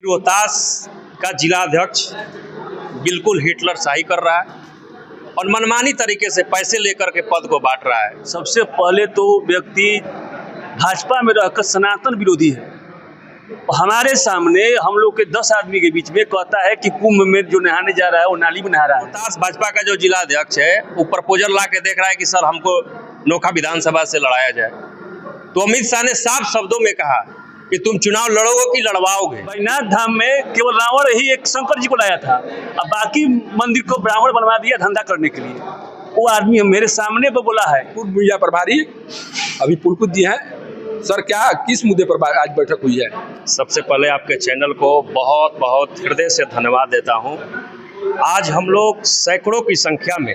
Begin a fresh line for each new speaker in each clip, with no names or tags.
रोहतास का जिलाध्यक्ष बिल्कुल हिटलर शाही कर रहा है और मनमानी तरीके से पैसे लेकर के पद को बांट रहा है।
सबसे पहले तो व्यक्ति भाजपा में रहकर सनातन विरोधी है। हमारे सामने हम लोग के 10 आदमी के बीच में कहता है कि कुंभ में जो नहाने जा रहा है वो नाली में नहा रहा है।
रोहतास भाजपा का जो जिलाध्यक्ष है वो प्रपोजल ला के देख रहा है कि सर हमको नोखा विधानसभा से लड़ाया जाए। तो अमित शाह ने साफ शब्दों में कहा कि तुम चुनाव लड़ोगे कि लड़वाओगे।
बैजनाथ धाम में केवल रावण ही एक शंकर जी को लाया था, अब बाकी मंदिर को ब्राह्मण बनवा दिया धंधा करने के लिए। वो आदमी मेरे सामने पे बोला है।
पूर्व मीडिया प्रभारी अभी पुलकुत जी हैं। सर क्या किस मुद्दे पर आज बैठक हुई है?
सबसे पहले आपके चैनल को बहुत बहुत हृदय से धन्यवाद देता हूं। आज हम लोग सैकड़ों की संख्या में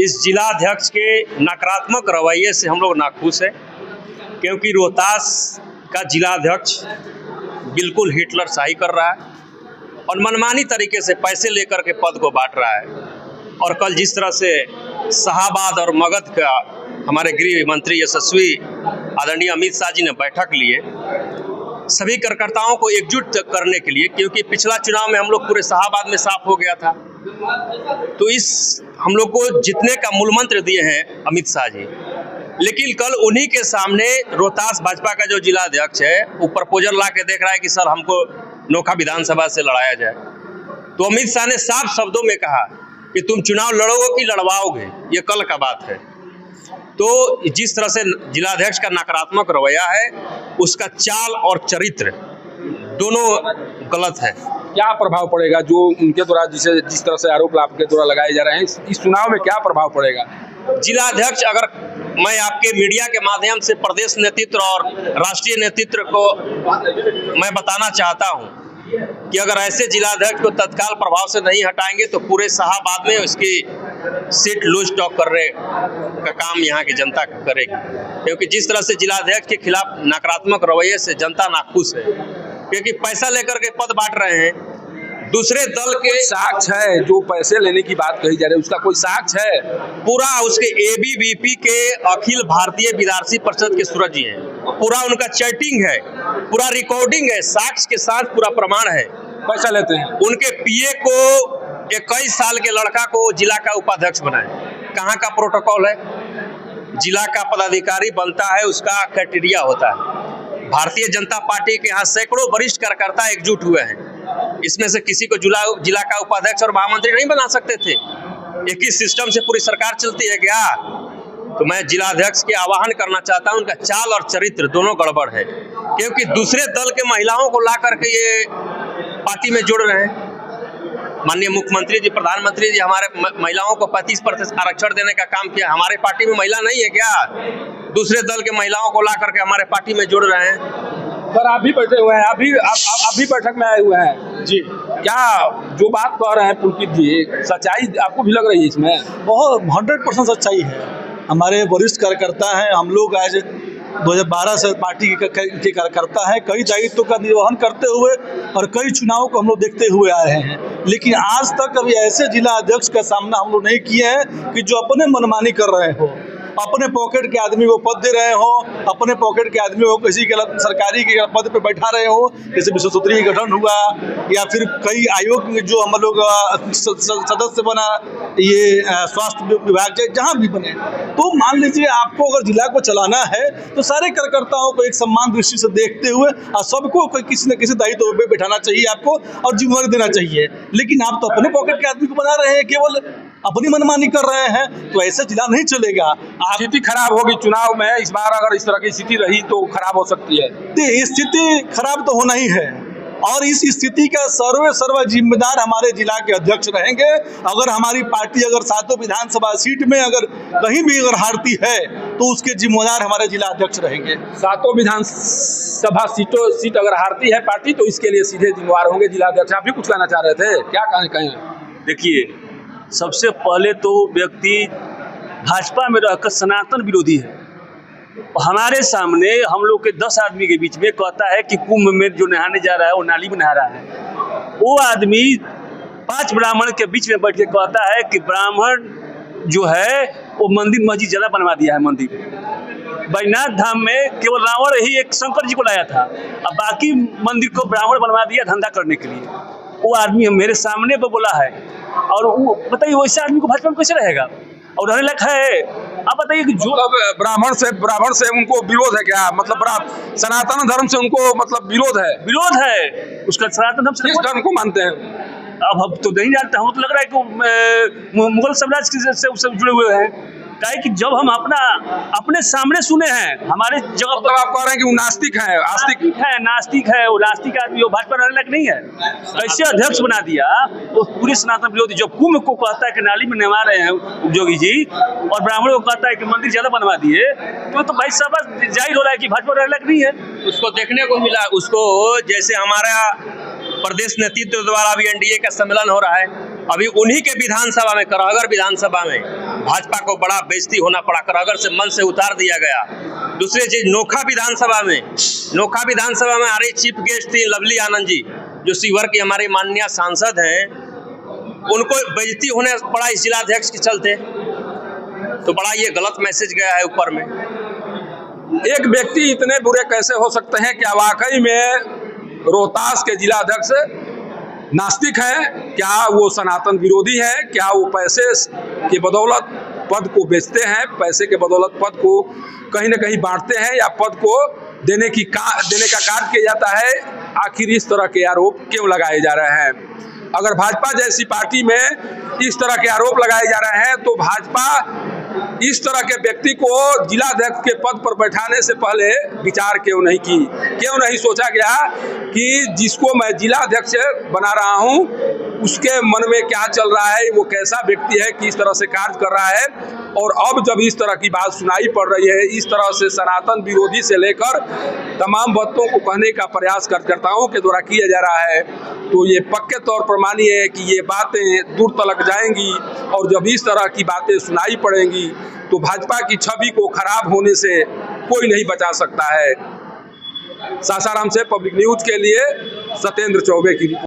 इस जिलाध्यक्ष के नकारात्मक रवैये से हम लोग नाखुश हैं, क्योंकि रोहतास का जिलाध्यक्ष बिल्कुल हिटलर शाही कर रहा है और मनमानी तरीके से पैसे लेकर के पद को बांट रहा है। और कल जिस तरह से शाहाबाद और मगध का हमारे गृह मंत्री यशस्वी आदरणीय अमित शाह जी ने बैठक लिए सभी कार्यकर्ताओं को एकजुट करने के लिए, क्योंकि पिछला चुनाव में हम लोग पूरे शाहाबाद में साफ हो गया था। तो इस हम लोग को जीतने का मूल मंत्र दिए हैं अमित शाह जी, लेकिन कल उन्हीं के सामने रोहतास भाजपा का जो जिलाध्यक्ष है वो प्रपोजल ला के देख रहा है कि सर हमको नोखा विधानसभा से लड़ाया जाए। तो अमित शाह ने साफ शब्दों में कहा कि तुम चुनाव लड़ोगे कि लड़वाओगे, ये कल का बात है। तो जिस तरह से जिलाध्यक्ष का नकारात्मक रवैया है, उसका चाल और चरित्र दोनों गलत है।
क्या प्रभाव पड़ेगा जो उनके द्वारा जिस तरह से आरोप आपके द्वारा लगाए जा रहे हैं, इस चुनाव में क्या प्रभाव पड़ेगा?
जिलाध्यक्ष, अगर मैं आपके मीडिया के माध्यम से प्रदेश नेतृत्व और राष्ट्रीय नेतृत्व को मैं बताना चाहता हूं कि अगर ऐसे जिलाध्यक्ष को तत्काल प्रभाव से नहीं हटाएंगे तो पूरे शाहाबाद में उसकी सीट लूज टॉक करने का काम यहाँ की जनता करेगी, क्योंकि जिस तरह से जिलाध्यक्ष के खिलाफ नकारात्मक रवैये से जनता नाखुश है, क्योंकि पैसा लेकर के पद बांट रहे हैं। दूसरे दल के
साक्ष्य है जो पैसे लेने की बात कही जा रही है, उसका कोई साक्ष्य है?
पूरा उसके ABVP के अखिल भारतीय विद्यार्थी परिषद के सूरज जी हैं, पूरा उनका चैटिंग है, पूरा रिकॉर्डिंग है, साक्ष्य के साथ पूरा प्रमाण है।
पैसा लेते हैं।
उनके PA को 21 साल के लड़का को जिला का उपाध्यक्ष बनाए, कहाँ का प्रोटोकॉल है? जिला का पदाधिकारी बनता है, उसका क्राइटेरिया होता है। भारतीय जनता पार्टी के यहाँ सैकड़ों वरिष्ठ कार्यकर्ता एकजुट हुए हैं, इसमें से किसी को जिला का उपाध्यक्ष और महामंत्री नहीं बना सकते थे। एक ही सिस्टम से पूरी सरकार चलती है क्या? तो मैं जिलाध्यक्ष के आह्वान करना चाहता हूं, उनका चाल और चरित्र दोनों गड़बड़ है, क्योंकि दूसरे दल के महिलाओं को ला करके ये पार्टी में जोड़ रहे हैं। माननीय मुख्यमंत्री जी, प्रधानमंत्री जी हमारे महिलाओं को 35% आरक्षण देने का काम किया। हमारे पार्टी में महिला नहीं है क्या? दूसरे दल के महिलाओं को ला करके हमारे पार्टी में जोड़ रहे हैं।
सर आप भी बैठे हुए हैं, आप भी बैठक में आए हुए हैं जी। क्या जो बात कह रहे हैं पुलकित जी, सच्चाई आपको भी लग रही है इसमें?
बहुत 100% सच्चाई है। हमारे वरिष्ठ कार्यकर्ता हैं, हम लोग आज 2012 से पार्टी के कार्यकर्ता हैं, कई दायित्वों का निर्वहन करते हुए और कई चुनावों को हम लोग देखते हुए आ रहे हैं, लेकिन आज तक कभी ऐसे जिला अध्यक्ष का सामना हम लोग नहीं किए हैं कि जो अपने मनमानी कर रहे हो, अपने पॉकेट के आदमी को पद दे रहे हो, अपने पॉकेट के आदमी को किसी गलत सरकारी के पद पे बैठा रहे हो, जैसे विश्व सूत्री गठन हुआ या फिर कई आयोग में जो हम लोग सदस्य बना, ये स्वास्थ्य विभाग जहाँ भी बने। तो मान लीजिए आपको अगर जिला को चलाना है तो सारे कार्यकर्ताओं को एक सम्मान दृष्टि से देखते हुए और सबको किसी न किसी दायित्व पे बैठाना चाहिए आपको और जिम्मेदारी देना चाहिए, लेकिन आप तो अपने पॉकेट के आदमी को बना रहे हैं, केवल अपनी मनमानी कर रहे हैं, तो ऐसे जिला नहीं चलेगा।
स्थिति खराब होगी चुनाव में, इस बार अगर इस तरह की स्थिति रही तो खराब हो सकती है।
स्थिति खराब तो होना ही है और इस स्थिति का सर्व जिम्मेदार हमारे जिला के अध्यक्ष रहेंगे। अगर हमारी पार्टी अगर 7 विधानसभा सीट में अगर कहीं भी अगर हारती है तो उसके जिम्मेदार हमारे जिला अध्यक्ष रहेंगे।
7 विधानसभा सीट अगर हारती है पार्टी तो इसके लिए सीधे जिम्मेदार होंगे जिला अध्यक्ष। आप भी कुछ कहना चाह रहे थे, क्या कहें?
देखिए, सबसे पहले तो व्यक्ति भाजपा में रहकर सनातन विरोधी है। हमारे सामने हम लोग के 10 आदमी के बीच में कहता है कि कुंभ में जो नहाने जा रहा है वो नाली में नहा रहा है। वो आदमी 5 ब्राह्मण के बीच में बैठ के कहता है कि ब्राह्मण जो है वो मंदिर मस्जिद ज़्यादा बनवा दिया है मंदिर। बैजनाथ धाम में केवल रावण ही एक शंकर जी को लाया था, अब बाकी मंदिर को ब्राह्मण बनवा दिया धंधा करने के लिए। वो आदमी मेरे सामने पे बोला है, और वो बताइए वैसे आदमी को भाजपा में कैसे रहेगा और रहने लायक है? आप बताइए कि जो
मतलब ब्राह्मण से उनको विरोध है क्या? मतलब सनातन धर्म से उनको मतलब विरोध है?
उसका सनातन धर्म
किस धर्म को मानते हैं?
अब हम तो नहीं जानते, हम तो लग रहा है कि मुगल साम्राज्य से जुड़े हुए हैं। काहे कि जब हम अपने सामने सुने हैं हमारे जगह पर,
आप कह रहे हैं कि वो नास्तिक है,
नास्तिक है, वो नास्तिक आदमी, वो भाजपा रहने लायक नहीं है। कैसे अध्यक्ष बना दिया वो पूरे सनातन विरोधी। जब कुंभ को कहता है कि नाली में नहवा रहे हैं जोगी जी, और ब्राह्मणों को कहता है कि मंदिर ज्यादा बनवा दिए, तो भाई सब जाहिर हो रहा है कि भाजपा रहने लायक नहीं है।
उसको देखने को मिला, उसको जैसे हमारा प्रदेश नेतृत्व द्वारा भी एनडीए का सम्मेलन हो रहा है, अभी उन्हीं के विधानसभा में, करहगर विधानसभा में भाजपा को बड़ा बेइज्जती होना पड़ा, करहगर से मन से उतार दिया गया। दूसरी चीज नोखा विधानसभा में हमारे चीफ गेस्ट थी लवली आनंद जी, जो शिवहर की हमारे माननीय सांसद हैं, उनको बेइज्जती होने पड़ा इस जिलाध्यक्ष के चलते। तो बड़ा ये गलत मैसेज गया है ऊपर में।
एक व्यक्ति इतने बुरे कैसे हो सकते हैं? क्या वाकई में रोहतास के जिलाध्यक्ष नास्तिक है? क्या वो सनातन विरोधी है? क्या वो पैसे के बदौलत पद को बेचते हैं, पैसे के बदौलत पद को कहीं न कहीं बांटते हैं, या पद को देने का कार्य किया जाता है? आखिर इस तरह के आरोप क्यों लगाए जा रहे हैं? अगर भाजपा जैसी पार्टी में इस तरह के आरोप लगाए जा रहे हैं, तो भाजपा इस तरह के व्यक्ति को जिलाध्यक्ष के पद पर बैठाने से पहले विचार क्यों नहीं सोचा गया कि जिसको मैं जिलाध्यक्ष बना रहा हूं उसके मन में क्या चल रहा है, वो कैसा व्यक्ति है, किस तरह से कार्य कर रहा है। और अब जब इस तरह की बात सुनाई पड़ रही है, इस तरह से सनातन विरोधी से लेकर तमाम बातों को कहने का प्रयास कार्यकर्ताओं के द्वारा किया जा रहा है, तो ये पक्के तौर पर मानिए है कि ये बातें दूर तलक जाएंगी, और जब इस तरह की बातें सुनाई पड़ेंगी तो भाजपा की छवि को खराब होने से कोई नहीं बचा सकता है। सासाराम से पब्लिक न्यूज के लिए सत्येंद्र चौबे की रिपोर्ट।